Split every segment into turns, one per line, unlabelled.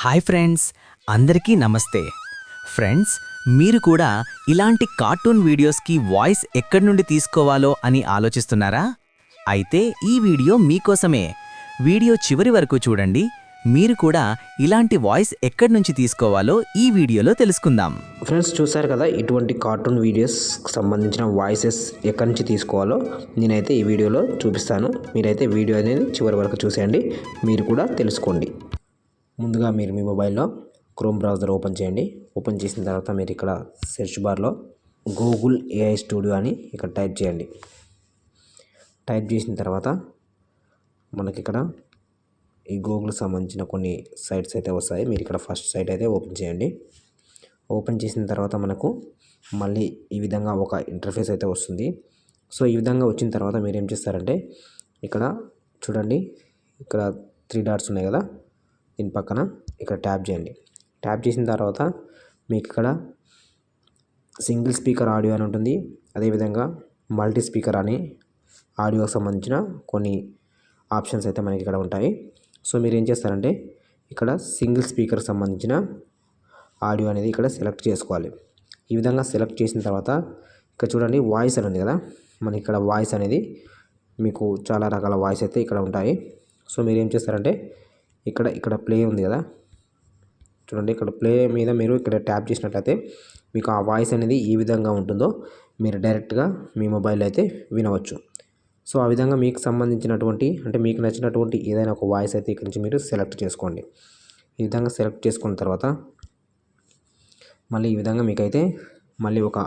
Hi friends, అందరికీ నమస్తే. Friends, మీరు కూడా ఇలాంటి కార్టూన్ వీడియోస్కి వాయిస్ ఎక్కడి నుండి తీసుకోవాలో అని ఆలోచిస్తున్నారా? అయితే ఈ వీడియో మీకోసమే. వీడియో చివరి వరకు చూడండి. మీరు కూడా ఇలాంటి వాయిస్ ఎక్కడి నుంచి తీసుకోవాలో ఈ వీడియోలో తెలుసుకుందాం.
ఫ్రెండ్స్, చూసారు కదా, ఇటువంటి కార్టూన్ వీడియోస్కి సంబంధించిన వాయిసెస్ ఎక్కడి నుంచి తీసుకోవాలో నేనైతే ఈ వీడియోలో చూపిస్తాను. మీరైతే వీడియో అనేది చివరి వరకు చూసేయండి, మీరు కూడా తెలుసుకోండి. ముందుగా మీరు మీ మొబైల్లో క్రోమ్ బ్రౌజర్ ఓపెన్ చేయండి. ఓపెన్ చేసిన తర్వాత మీరు ఇక్కడ సెర్చ్ బార్లో గూగుల్ ఏఐ స్టూడియో అని ఇక్కడ టైప్ చేయండి. టైప్ చేసిన తర్వాత మనకి ఇక్కడ ఈ గూగుల్కి సంబంధించిన కొన్ని సైట్స్ అయితే వస్తాయి. మీరు ఇక్కడ ఫస్ట్ సైట్ అయితే ఓపెన్ చేయండి. ఓపెన్ చేసిన తర్వాత మనకు మళ్ళీ ఈ విధంగా ఒక ఇంటర్ఫేస్ అయితే వస్తుంది. సో ఈ విధంగా వచ్చిన తర్వాత మీరు ఏం చేస్తారంటే ఇక్కడ చూడండి, ఇక్కడ 3 డాట్స్ ఉన్నాయి కదా, దీని పక్కన ఇక్కడ ట్యాప్ చేయండి. ట్యాప్ చేసిన తర్వాత మీకు ఇక్కడ సింగిల్ స్పీకర్ ఆడియో అని ఉంటుంది. అదేవిధంగా మల్టీ స్పీకర్ అని ఆడియోకి సంబంధించిన కొన్ని ఆప్షన్స్ అయితే మనకి ఇక్కడ ఉంటాయి. సో మీరు ఏం చేస్తారంటే ఇక్కడ సింగిల్ స్పీకర్కి సంబంధించిన ఆడియో అనేది ఇక్కడ సెలెక్ట్ చేసుకోవాలి. ఈ విధంగా సెలెక్ట్ చేసిన తర్వాత ఇక్కడ చూడండి వాయిస్ అని ఉంది కదా, మనకి ఇక్కడ వాయిస్ అనేది మీకు చాలా రకాల వాయిస్ అయితే ఇక్కడ ఉంటాయి. సో మీరు ఏం చేస్తారంటే ఇక్కడ ప్లే ఉంది కదా, చూడండి ఇక్కడ ప్లే మీద మీరు ఇక్కడ ట్యాప్ చేసినట్లయితే మీకు ఆ వాయిస్ అనేది ఏ విధంగా ఉంటుందో మీరు డైరెక్ట్గా మీ మొబైల్లో అయితే వినవచ్చు. సో ఆ విధంగా మీకు సంబంధించినటువంటి అంటే మీకు నచ్చినటువంటి ఏదైనా ఒక వాయిస్ అయితే ఇక్కడి నుంచి మీరు సెలెక్ట్ చేసుకోండి. ఈ విధంగా సెలెక్ట్ చేసుకున్న తర్వాత మళ్ళీ ఈ విధంగా మీకైతే మళ్ళీ ఒక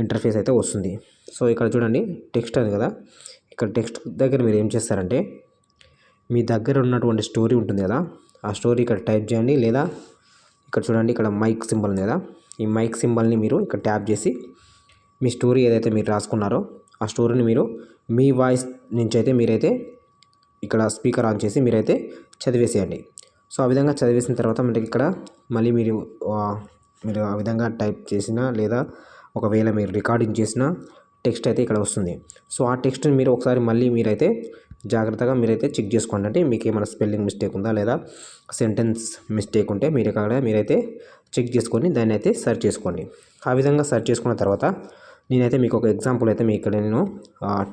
ఇంటర్ఫేస్ అయితే వస్తుంది. సో ఇక్కడ చూడండి టెక్స్ట్ అది కదా, ఇక్కడ టెక్స్ట్ దగ్గర మీరు ఏం చేస్తారంటే మీ దగ్గర ఉన్నటువంటి స్టోరీ ఉంటుంది కదా, ఆ స్టోరీ ఇక్కడ టైప్ చేయండి. లేదా ఇక్కడ చూడండి ఇక్కడ మైక్ సింబల్ ఉంది కదా, ఈ మైక్ సింబల్ని మీరు ఇక్కడ ట్యాప్ చేసి మీ స్టోరీ ఏదైతే మీరు రాసుకున్నారో ఆ స్టోరీని మీరు మీ వాయిస్ నుంచి అయితే మీరైతే ఇక్కడ స్పీకర్ ఆన్ చేసి మీరైతే చదివేసేయండి. సో ఆ విధంగా చదివేసిన తర్వాత మనకి ఇక్కడ మళ్ళీ మీరు ఆ విధంగా టైప్ చేసినా లేదా ఒకవేళ మీరు రికార్డింగ్ చేసిన టెక్స్ట్ అయితే ఇక్కడ వస్తుంది. సో ఆ టెక్స్ట్ని మీరు ఒకసారి మళ్ళీ మీరైతే జాగ్రత్తగా మీరైతే చెక్ చేసుకోండి. అంటే మీకు ఏమైనా స్పెల్లింగ్ మిస్టేక్ ఉందా లేదా సెంటెన్స్ మిస్టేక్ ఉంటే మీరు ఇక్కడ మీరైతే చెక్ చేసుకొని దాన్ని అయితే సెర్చ్ చేసుకోండి. ఆ విధంగా సెర్చ్ చేసుకున్న తర్వాత నేనైతే మీకు ఒక ఎగ్జాంపుల్ అయితే మీకు ఇక్కడ నేను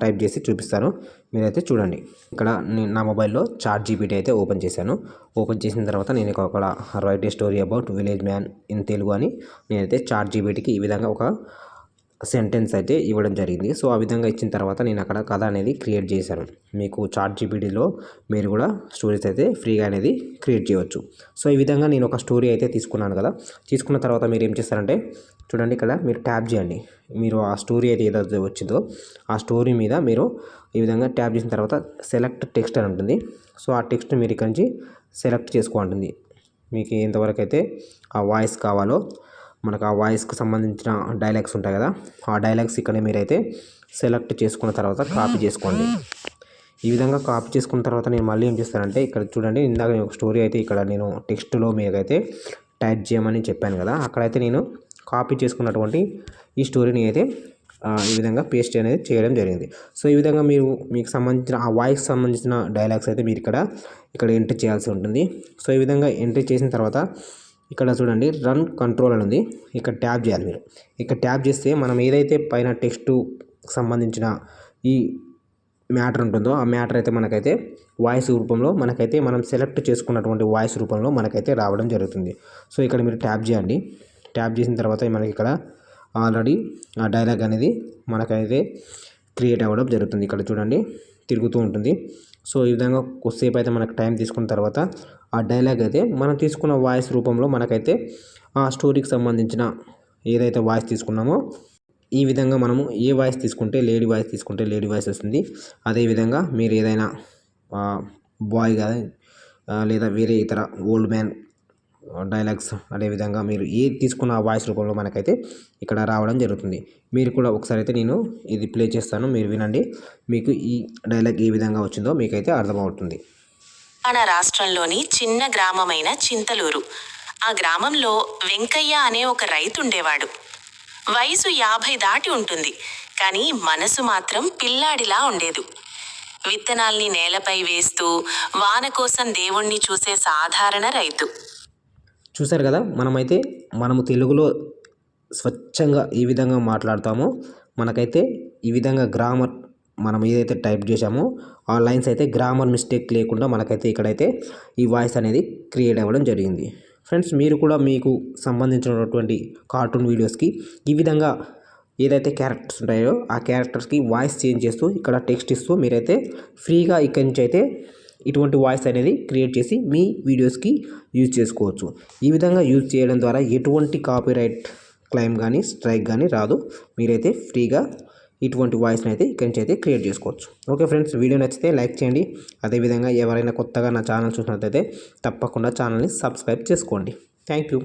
టైప్ చేసి చూపిస్తాను, మీరైతే చూడండి. ఇక్కడ నా మొబైల్లో ChatGPT అయితే ఓపెన్ చేశాను. ఓపెన్ చేసిన తర్వాత నేను అక్కడ right A story about village man in Telugu అని నేనైతే ChatGPTకి ఈ విధంగా ఒక సెంటెన్స్ అయితే ఇవ్వడం జరిగింది. సో ఆ విధంగా ఇచ్చిన తర్వాత నేను అక్కడ కథ అనేది క్రియేట్ చేశాను. మీకు ChatGPTలో మీరు కూడా స్టోరీస్ అయితే ఫ్రీగా అనేది క్రియేట్ చేయవచ్చు. సో ఈ విధంగా నేను ఒక స్టోరీ అయితే తీసుకున్నాను కదా, తీసుకున్న తర్వాత మీరు ఏం చేస్తారంటే చూడండి ఇక్కడ మీరు ట్యాప్ చేయండి. మీరు ఆ స్టోరీ అయితే ఏదైతే వచ్చిందో ఆ స్టోరీ మీద మీరు ఈ విధంగా ట్యాప్ చేసిన తర్వాత సెలెక్ట్ టెక్స్ట్ అని ఉంటుంది. సో ఆ టెక్స్ట్ మీరు ఇక్కడ నుంచి సెలెక్ట్ చేసుకోండి. మీకు ఎంతవరకు అయితే ఆ వాయిస్ కావాలో మనకు ఆ వాయిస్కి సంబంధించిన డైలాగ్స్ ఉంటాయి కదా, ఆ డైలాగ్స్ ఇక్కడ మీరైతే సెలెక్ట్ చేసుకున్న తర్వాత కాపీ చేసుకోండి. ఈ విధంగా కాపీ చేసుకున్న తర్వాత నేను మళ్ళీ ఏం చేస్తానంటే ఇక్కడ చూడండి, ఇందాక నేను ఒక స్టోరీ అయితే ఇక్కడ నేను టెక్స్ట్లో మీకైతే టైప్ చేయమని చెప్పాను కదా, అక్కడైతే నేను కాపీ చేసుకున్నటువంటి ఈ స్టోరీని అయితే ఈ విధంగా పేస్ట్ అనేది చేయడం జరిగింది. సో ఈ విధంగా మీకు సంబంధించిన ఆ వాయిస్కి సంబంధించిన డైలాగ్స్ అయితే మీరు ఇక్కడ ఎంట్రీ చేయాల్సి ఉంటుంది. సో ఈ విధంగా ఎంట్రీ చేసిన తర్వాత ఇక్కడ చూడండి రన్ కంట్రోల్ అని ఉంది, ఇక్కడ ట్యాప్ చేయాలి. మీరు ఇక్కడ ట్యాప్ చేస్తే మనం ఏదైతే పైన టెక్స్ట్కు సంబంధించిన ఈ మ్యాటర్ ఉంటుందో ఆ మ్యాటర్ అయితే మనకైతే వాయిస్ రూపంలో మనకైతే మనం సెలెక్ట్ చేసుకున్నటువంటి వాయిస్ రూపంలో మనకైతే రావడం జరుగుతుంది. సో ఇక్కడ మీరు ట్యాప్ చేయండి. ట్యాప్ చేసిన తర్వాత మనకి ఇక్కడ ఆల్రెడీ ఆ డైలాగ్ అనేది మనకైతే క్రియేట్ అవ్వడం జరుగుతుంది. ఇక్కడ చూడండి తిరుగుతూ ఉంటుంది. సో ఈ విధంగా కొద్దిసేపు అయితే మనకు టైం తీసుకున్న తర్వాత ఆ డైలాగ్ అయితే మనం తీసుకున్న వాయిస్ రూపంలో మనకైతే ఆ స్టోరీకి సంబంధించిన ఏదైతే వాయిస్ తీసుకున్నామో ఈ విధంగా మనము ఏ వాయిస్ తీసుకుంటే లేడీ వాయిస్ వస్తుంది. అదేవిధంగా మీరు ఏదైనా బాయ్ కానీ లేదా వేరే ఇతర ఓల్డ్ మ్యాన్ డైలాగ్స్ అదేవిధంగా మీరు ఏది తీసుకున్న వాయిస్ రూపంలో మనకైతే ఇక్కడ రావడం జరుగుతుంది. మీరు కూడా ఒకసారి అయితే నేను ఇది ప్లే చేస్తాను, మీరు వినండి. మీకు ఈ డైలాగ్ ఏ విధంగా వచ్చిందో మీకైతే అర్థమవుతుంది.
మన రాష్ట్రంలోని చిన్న గ్రామమైన చింతలూరు. ఆ గ్రామంలో వెంకయ్య అనే ఒక రైతు ఉండేవాడు. వయసు 50 దాటి ఉంటుంది, కానీ మనసు మాత్రం పిల్లాడిలా ఉండేది. విత్తనాల్ని నేలపై వేస్తూ వాన కోసం దేవుణ్ణి చూసే సాధారణ రైతు.
చూసారు కదా, మనము తెలుగులో స్వచ్ఛంగా ఈ విధంగా మాట్లాడతామో మనకైతే ఈ విధంగా గ్రామర్ మనం ఏదైతే టైప్ చేసామో ఆ లైన్స్ అయితే గ్రామర్ మిస్టేక్ లేకుండా మనకైతే ఇక్కడైతే ఈ వాయిస్ అనేది క్రియేట్ అవ్వడం జరిగింది. ఫ్రెండ్స్, మీరు కూడా మీకు సంబంధించినటువంటి కార్టూన్ వీడియోస్కి ఈ విధంగా ఏదైతే క్యారెక్టర్స్ ఉంటాయో ఆ క్యారెక్టర్స్కి వాయిస్ చేంజ్ చేస్తూ ఇక్కడ టెక్స్ట్ ఇస్తూ మీరైతే ఫ్రీగా ఇక్కడి నుంచి అయితే ఇటువంటి వాయిస్ అనేది క్రియేట్ చేసి మీ వీడియోస్కి యూజ్ చేసుకోవచ్చు. ఈ విధంగా యూజ్ చేయడం ద్వారా ఎటువంటి కాపీరైట్ క్లెయిమ్ కానీ స్ట్రైక్ కానీ రాదు. మీరైతే ఫ్రీగా ఇటువంటి వాయిస్ని అయితే ఇక్కడి నుంచి అయితే క్రియేట్ చేసుకోవచ్చు. ఓకే ఫ్రెండ్స్, వీడియో నచ్చితే లైక్ చేయండి. అదేవిధంగా ఎవరైనా కొత్తగా నా ఛానల్ చూసినట్లయితే తప్పకుండా ఛానల్ని సబ్స్క్రైబ్ చేసుకోండి. Thank you.